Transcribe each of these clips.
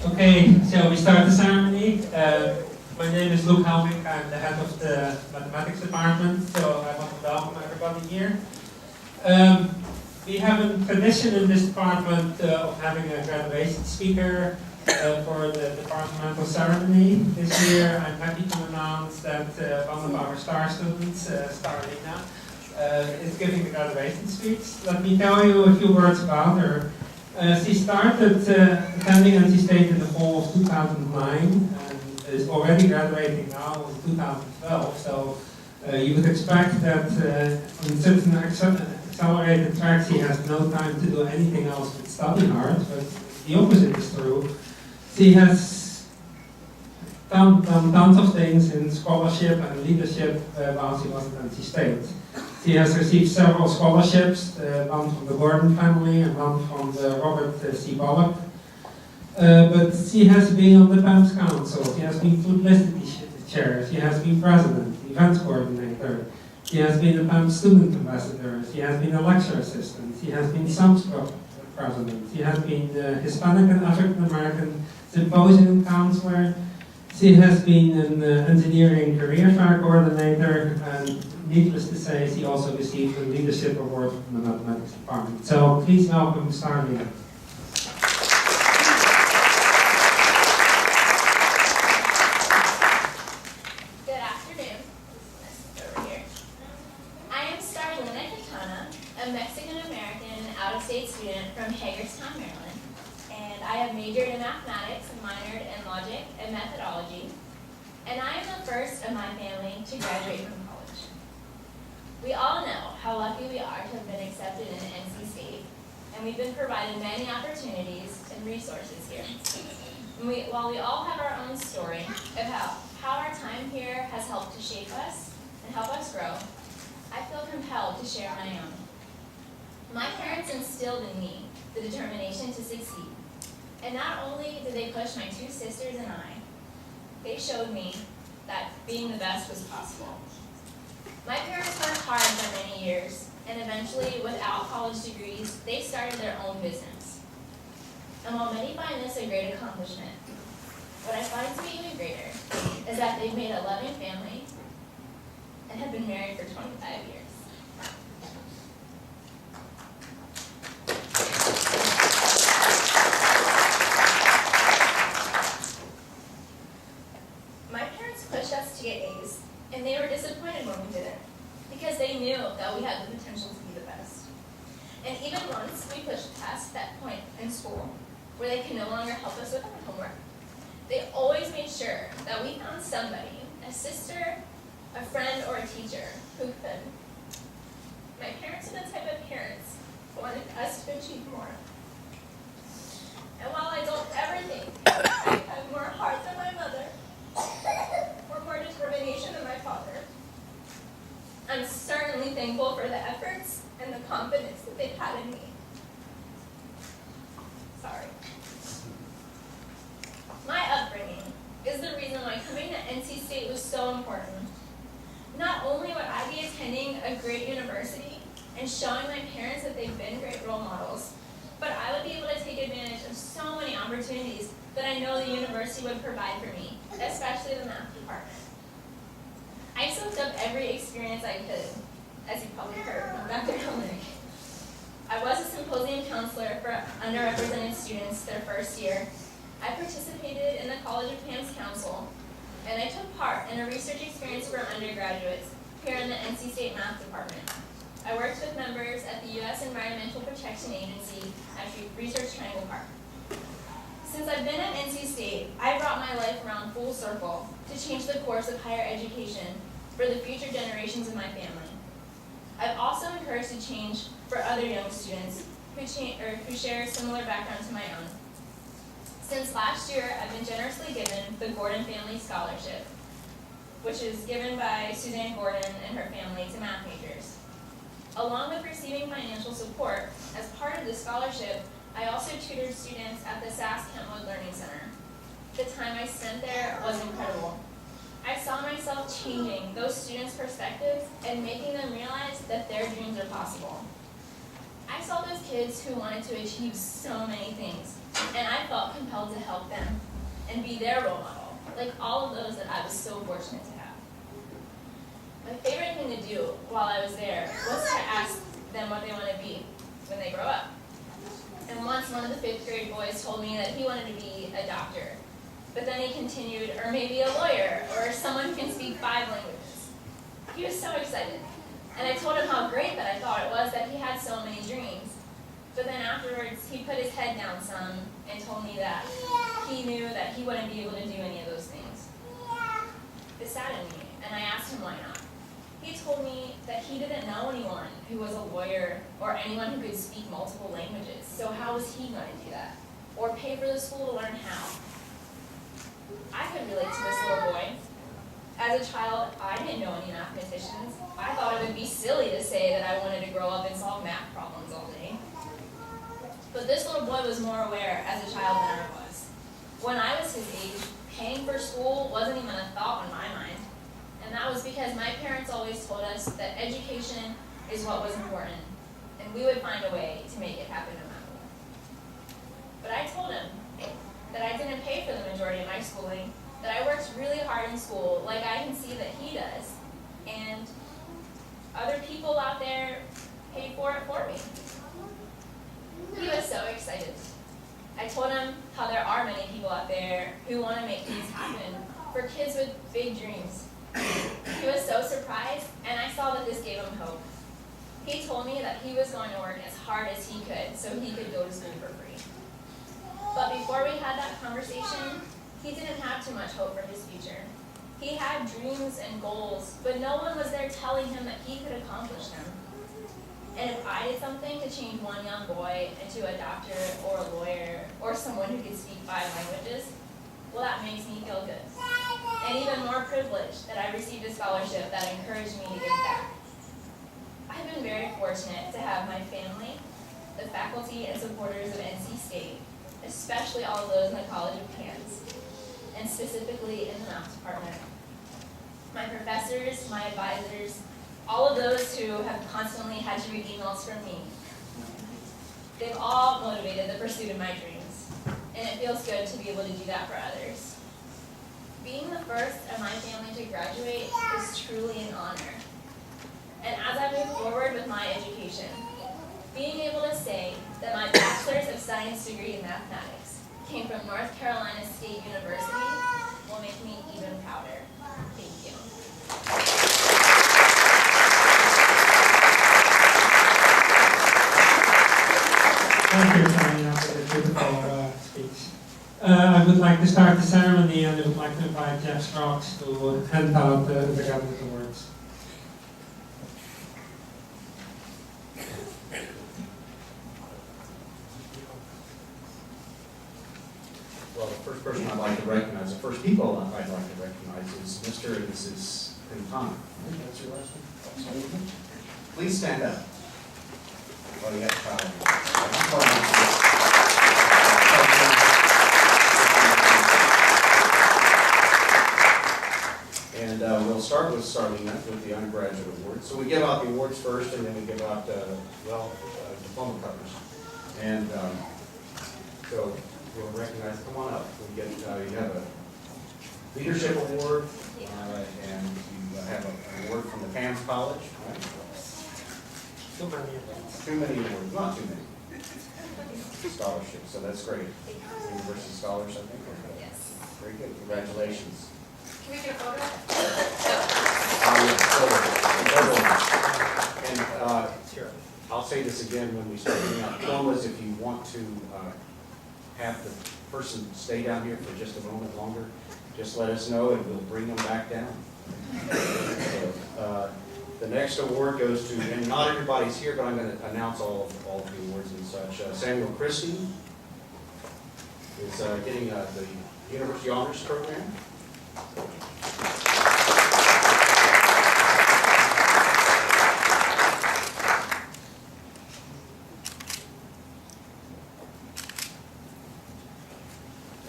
Okay, so we start the ceremony. My name is Luke Helming. I'm the head of the mathematics department, so I want to welcome everybody here. We have a tradition in this department of having a graduation speaker for the departmental ceremony. This year, I'm happy to announce that one of our star students, Starlina, is giving the graduation speech. Let me tell you a few words about her. She started attending NC State in the fall of 2009 and is already graduating now in 2012. So you would expect that on such an accelerated track she has no time to do anything else but study hard, but the opposite is true. She has done tons of things in scholarship and leadership while she was at NC State. She has received several scholarships, one from the Gordon family and one from the Robert C. Bullock. But she has been on the PAMS Council, she has been publicity chair, she has been president, events coordinator, she has been a PAMS student ambassador, she has been a lecture assistant, she has been SAMSCO president, she has been the Hispanic and African American symposium counselor, she has been an engineering career fair coordinator, and needless to say, she also received a leadership award from the mathematics department. So please welcome Starlina. Good afternoon. Over here. I am Starlina Katana, a Mexican-American out-of-state student from Hagerstown, Maryland, and I have majored in mathematics and minored in logic and methodology, and I am the first of my family to graduate from college. We all know how lucky we are to have been accepted into NC State, and we've been provided many opportunities and resources here. And while we all have our own story of how our time here has helped to shape us and help us grow, I feel compelled to share my own. My parents instilled in me the determination to succeed, and not only did they push my two sisters and I, they showed me that being the best was possible. My parents worked hard for many years, and eventually, without college degrees, they started their own business. And while many find this a great accomplishment, what I find to be even greater is that they've made a loving family and have been married for 25 years. My parents pushed us to get A's, and they were disappointed when we didn't, because they knew that we had the potential to be the best. And even once we pushed past that point in school, where they could no longer help us with our homework, they always made sure that we found somebody, a sister, a friend, or a teacher, who could. My parents are the type of parents who wanted us to achieve more. And while I don't ever think I have more heart than my mother, or more determination than my father, I'm certainly thankful for the efforts and the confidence that they've had in me. Sorry. My upbringing is the reason why coming to NC State was so important. Not only would I be attending a great university and showing my parents that they've been great role models, but I would be able to take advantage of so many opportunities that I know the university would provide for me, especially the math department. I soaked up every experience I could, as you probably heard from Dr. Helming. I was a symposium counselor for underrepresented students their first year. I participated in the College of PAMS Council, and I took part in a research experience for undergraduates here in the NC State Math Department. I worked with members at the U.S. Environmental Protection Agency at Research Triangle Park. Since I've been at NC State, I brought my life around full circle to change the course of higher education for the future generations of my family. I've also encouraged a change for other young students who share a similar background to my own. Since last year, I've been generously given the Gordon Family Scholarship, which is given by Suzanne Gordon and her family to math majors. Along with receiving financial support, as part of the scholarship, I also tutored students at the SAS Kentwood Learning Center. The time I spent there was incredible. I saw myself changing those students' perspectives and making them realize that their dreams are possible. I saw those kids who wanted to achieve so many things, and I felt compelled to help them and be their role model, like all of those that I was so fortunate to have. My favorite thing to do while I was there was to ask them what they want to be when they grow up. And once one of the 5th grade boys told me that he wanted to be a doctor, but then he continued, or maybe a lawyer, or someone who can speak 5 languages. He was so excited. And I told him how great that I thought it was that he had so many dreams. But then afterwards, he put his head down some and told me that he knew that he wouldn't be able to do any of those things. It saddened me, and I asked him why not. He told me that he didn't know anyone who was a lawyer or anyone who could speak multiple languages, so how was he going to do that? Or pay for the school to learn how? I could relate to this little boy. As a child, I didn't know any mathematicians. I thought it would be silly to say that I wanted to grow up and solve math problems all day. But this little boy was more aware as a child than I was. When I was his age, paying for school wasn't even a thought on my mind. And that was because my parents always told us that education is what was important, and we would find a way to make it happen no matter what. But I told him that I didn't pay for the majority of my schooling, that I worked really hard in school, like I can see that he does, and other people out there paid for it for me. He was so excited. I told him how there are many people out there who want to make things happen for kids with big dreams. He was so surprised, and I saw that this gave him hope. He told me that he was going to work as hard as he could so he could go to school for free. But before we had that conversation, he didn't have too much hope for his future. He had dreams and goals, but no one was there telling him that he could accomplish them. And if I did something to change one young boy into a doctor or a lawyer or someone who could speak 5 languages, well, that makes me feel good. And even more privileged that I received a scholarship that encouraged me to give back. I've been very fortunate to have my family, the faculty and supporters of NC State, especially all of those in the College of Cairns, and specifically in the math department. My professors, my advisors, all of those who have constantly had to read emails from me. They've all motivated the pursuit of my dreams, and it feels good to be able to do that for others. Being the first of my family to graduate is truly an honor. And as I move forward with my education, being able to say that my Bachelor's of Science degree in mathematics came from North Carolina State University will make me even prouder. Thank you. Thank you, Tanya, for the beautiful speech. I would like to start the ceremony, and I would like to invite Jeff Strauch to hand out the Government Awards. Well, the first person I'd like to recognize, the first people I'd like to recognize is Mr. and Mrs. Quintana. That's your last name? Please stand up. Oh, you got a child. And we'll start with the undergraduate awards. So we give out the awards first, and then we give out, diploma covers. And so we'll recognize, come on up. We get, you have a leadership award, and you have an award from the PAMS College, right? Too many awards. Too many awards, not too many. Scholarships, so that's great. University scholars, I think. Yes. Very good, congratulations. Can we get a photo? And I'll say this again when we start giving out diplomas, if you want to have the person stay down here for just a moment longer, just let us know and we'll bring them back down. So, the next award goes to, and not everybody's here, but I'm going to announce all of the awards and such. Samuel Christie is getting the University Honors Program.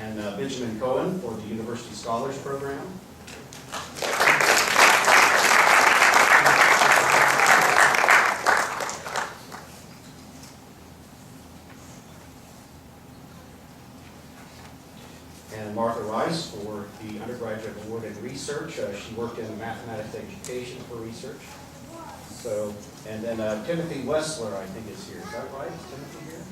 And Benjamin Cohen for the University Scholars Program. And Martha Rice for the undergraduate award in research. She worked in mathematics education for research. So, and then Timothy Wessler, I think, is here. Is that right? Is Timothy here?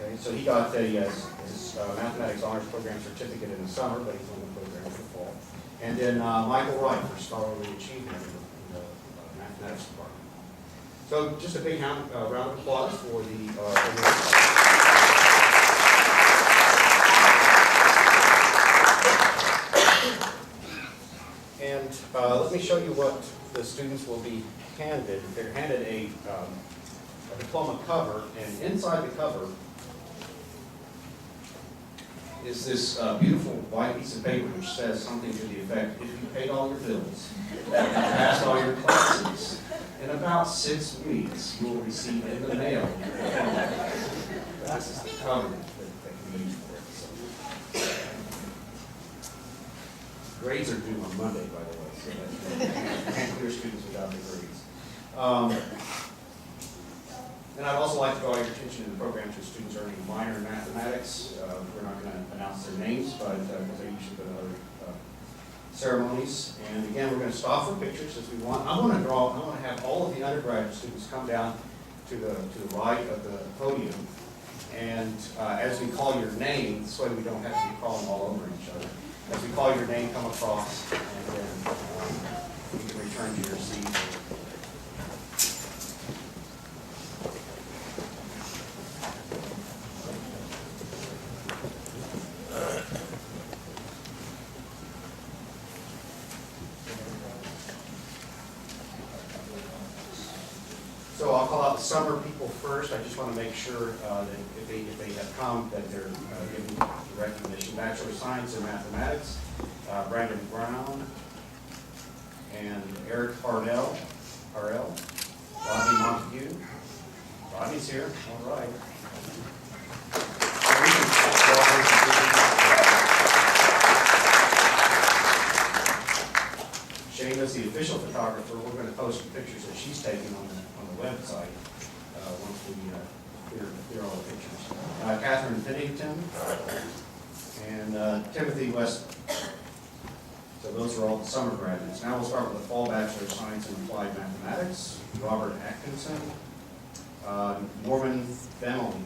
Okay, so he got his mathematics honors program certificate in the summer, but he's on the program in the fall. And then Michael Wright for scholarly achievement in the mathematics department. So just a big round of applause for the awards. And let me show you what the students will be handed. They're handed a diploma cover, and inside the cover is this beautiful white piece of paper which says something to the effect, if you paid all your bills, passed all your classes, in about 6 weeks you will receive in the mail. That's the cover that can be used for it. So. Grades are due on Monday, by the way, so that can't clear students without their grades. And I'd also like to draw your attention in the program to students earning a minor in mathematics. We're not going to announce their names, but because they usually go to other ceremonies. And again, we're going to stop for pictures as we want. I want to have all of the undergraduate students come down to the right of the podium. And as we call your name, this way we don't have to be calling all over each other. As we call your name, come across, and then you can return to your seat. So I'll call out the summer people first. I just want to make sure that if they have come, that they're given recognition. Bachelor of Science in Mathematics, Brandon Brown and Eric Harrell, Rodney Montague. Rodney's here. All right. Shayna's the official photographer. We're going to post some pictures that she's taken on the website once we clear all the pictures. Catherine Pennington and Timothy West. So those are all the summer graduates. Now we'll start with the fall Bachelor of Science in Applied Mathematics. Robert Atkinson, Norman Bentley.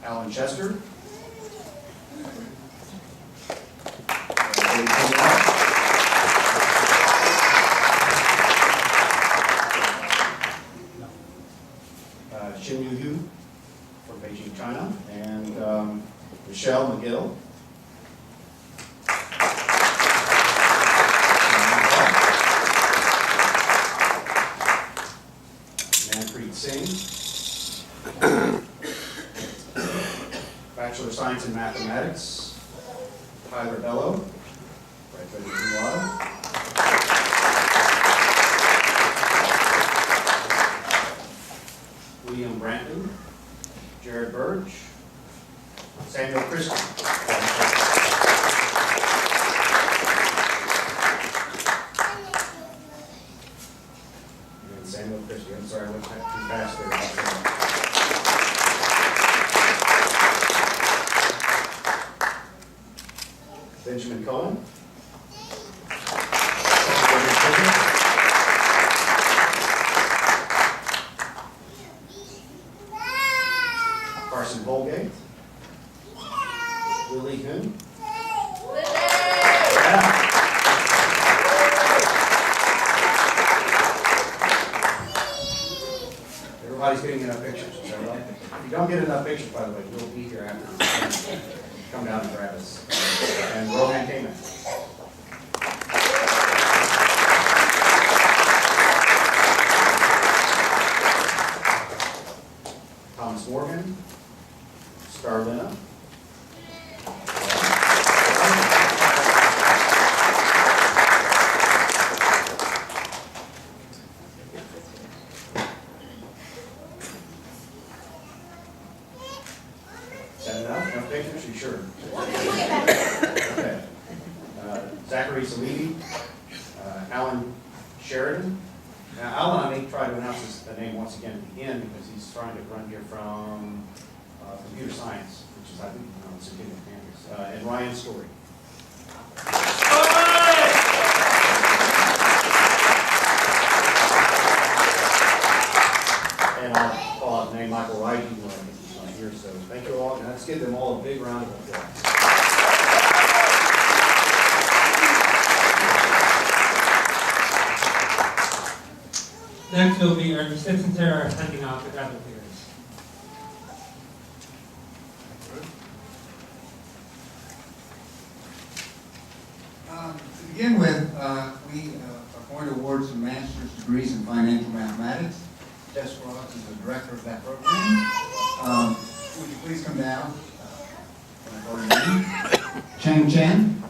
Alan Chester. Xin Yu from Beijing, China, and Michelle McGill. Manpreet Singh. Bachelor of Science in Mathematics. Tyler Bellow, graduated cum laude. William Branton, Jared Burge, Samuel Christie. And Samuel Christie, I'm sorry, I went too fast there. Benjamin Cohen. Carson Holgate. Lily Hoon. Yeah. Everybody's getting enough pictures, is that right? If you don't get enough pictures, by the way, we'll be here after. Come down and grab us. And Rohan Kamen. Thomas Morgan. Starlina. Is that enough? Enough pictures? You sure? Okay. Zachary Salibi, Alan Sheridan, Now, Alan, I may try to announce the name once again at the end because he's trying to run here from computer science, which is, I think, on Centennial campus, and Ryan Story. And I'll call out the name Michael Wright, even though I think he's not here. So thank you all, and let's give them all a big round of applause. Next will be our assistants who are handing out the graduate leaders. To begin with, we are going to award some master's degrees in financial mathematics. Jess Ross is the director of that program. Would you please come down? Cheng Chen.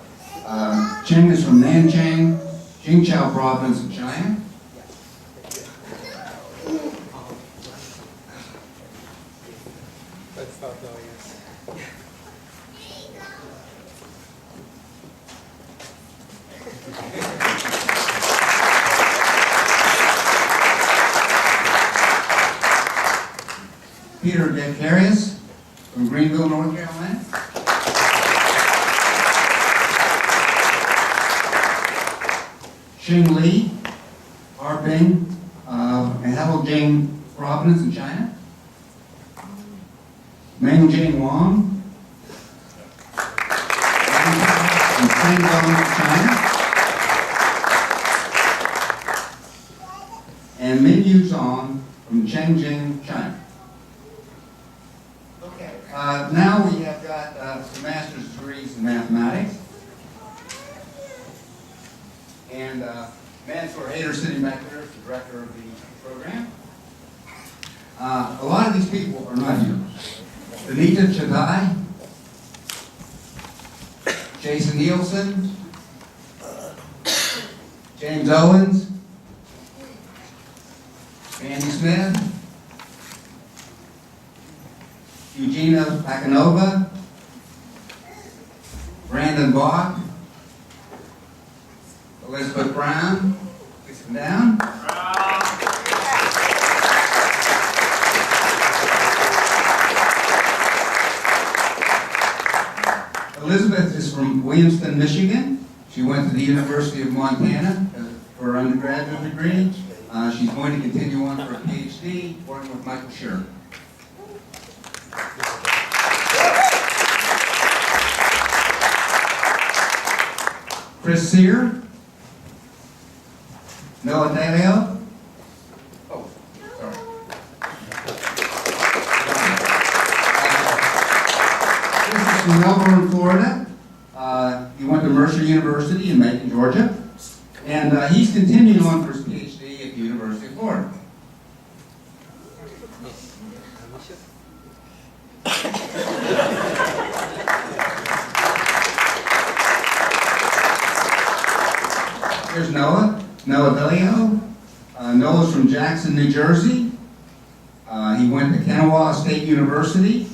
Cheng is from Nanchang, Jingqiao province of China. Let's start now, yes. Peter Decarius from Greenville, North Carolina. Xing Li, Harbin, Heilongjiang province in China. Mengjing Wang, from Shandong, China. And Min Yu Zong from Chengjiang, China. Okay, now we have got some master's degrees in mathematics. And Mansour Haider sitting back there is the director of the program. A lot of these people are not here. Anita Chadai, Jason Nielsen, James Owens, Andy Smith, Eugenia Pakanova, Brandon Bach, Elizabeth Brown, please come down. Elizabeth is from Williamston, Michigan. She went to the University of Montana for her undergraduate degree. She's going to continue on for a PhD, working with Michael Scher. Chris Sear, Noah Dalio. Oh, sorry. Chris is from Melbourne, Florida. He went to Mercer University in Macon, Georgia. And he's continuing on for his PhD at the University of Florida. Here's Noah Dalio. Noah's from Jackson, New Jersey. He went to Kanawha State University,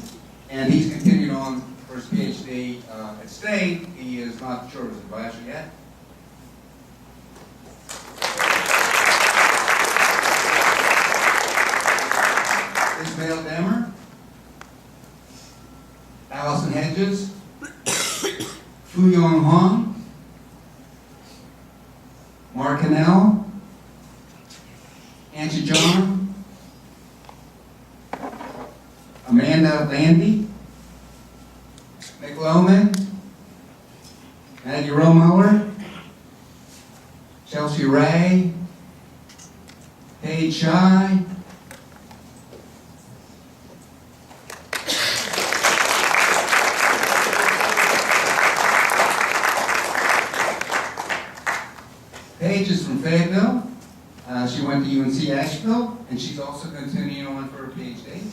and he's continued on for his PhD at State. He is not sure of his advisor yet. Ismail Demmer, Allison Hedges, Fuyong Hong, Mark Cannell, Angie John, Amanda Landy, Nick Lohman, Maggie Romuller, Chelsea Ray, Paige Shy, Paige is from Fayetteville. She went to UNC Asheville, and she's also continuing on for her PhD.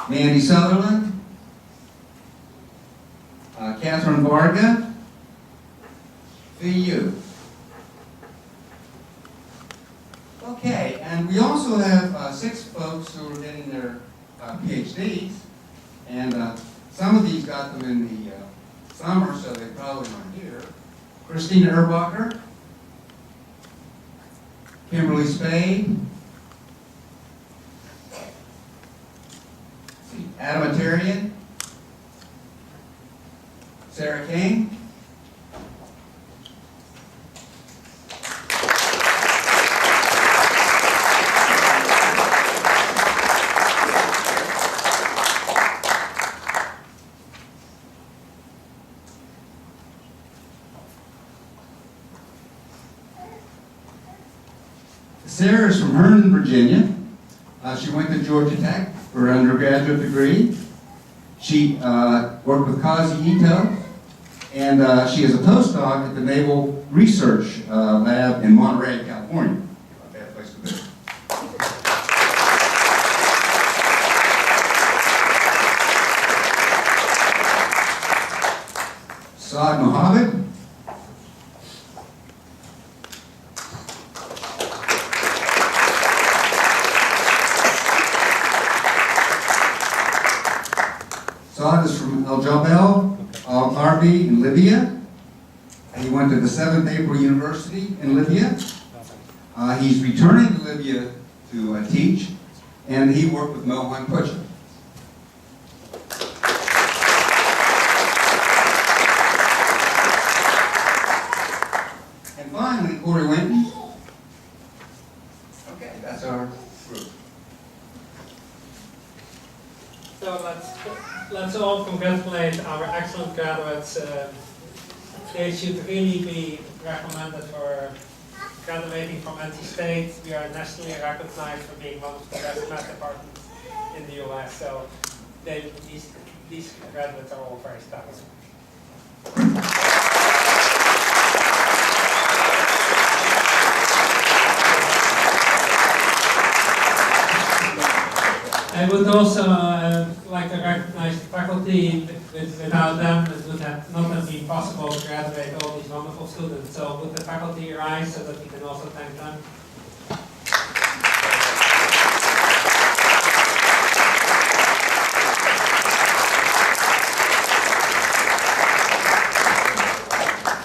Mandy Sutherland, Catherine Varga, VU. Okay, and we also have 6 folks who are getting their PhDs, and some of these got them in the summer, so they probably aren't here. Christina Erbacher, Kimberly Spade, Adam Atarian, Sarah King, Sarah is from Herndon, Virginia. She went to Georgia Tech for her undergraduate degree. She worked with Kazi Ito, and she is a postdoc at the Naval Research Lab in Monterey, California. Not a bad place to visit. Saad Mohammed. Saad is from El Jabal Al-Arbi in Libya. He went to the 7th April University in Libya. He's returning to Libya to teach, and he worked with Mohan Pucha. And finally, Corey Winton. Okay, that's our group. So let's all congratulate our excellent graduates. They should really be recommended for graduating from NC State. We are nationally recognized for being one of the best math departments in the US. So these graduates are all very special. I would also like to recognize the faculty. Without them, it would have not have been possible to graduate all these wonderful students. So would the faculty rise so that we can also thank them?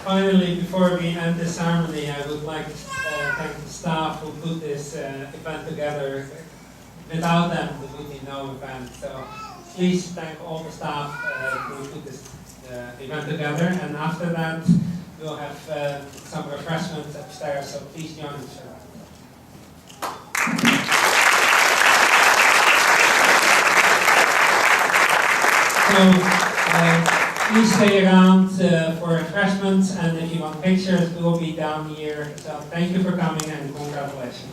Finally, before we end this ceremony, I would like to thank the staff who put this event together. Without them, there would be no event. So please thank all the staff who put this event together. And after that, we'll have some refreshments upstairs. So please join us for that. So please stay around for refreshments, and if you want pictures, we will be down here. So thank you for coming and congratulations.